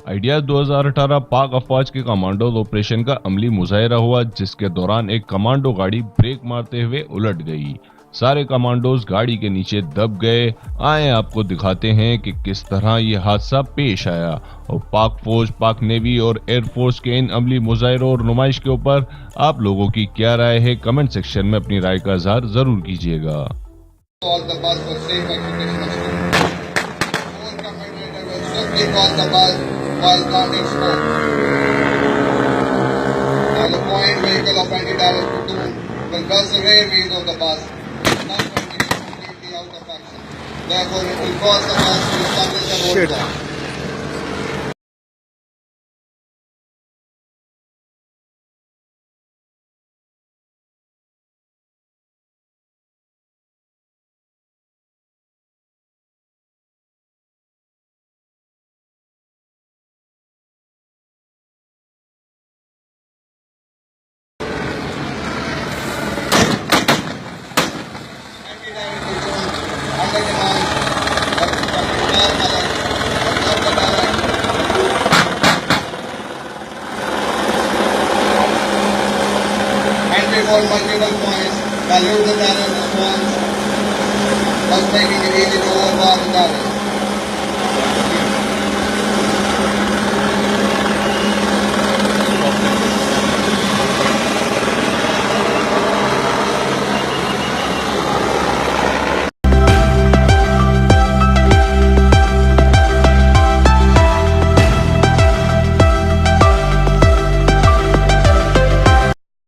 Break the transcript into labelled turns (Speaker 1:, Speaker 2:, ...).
Speaker 1: Idea 2018 पाक अफवाज के commandos operation का अमली मुजाहिरा हुआ, जिसके दौरान एक कमांडो गाड़ी ब्रेक मारते हुए उलट गई। सारे कमांडोज गाड़ी के नीचे दब गए। आए आपको दिखाते हैं कि किस तरह ये हादसा पेश आया। और पाक फौज, पाक नेवी और एयरफोर्स के इन अमली मुजाहिरों और नुमाइश के ऊपर आप लोगों की क्या राय है, कमेंट सेक्शन में अपनी राय का इजहार जरूर कीजिएगा।
Speaker 2: On the bus for safe execution of students. All commander will strictly on the bus while planting smoke. Now the point vehicle of anti-terror platoon will bust the rear wheels of the bus. Not when it is completely out of action. Therefore, it will cause the bus to establish a roadblock. Entry for multiple points, dilute the terror response, thus making it easy to overpower the terrorists.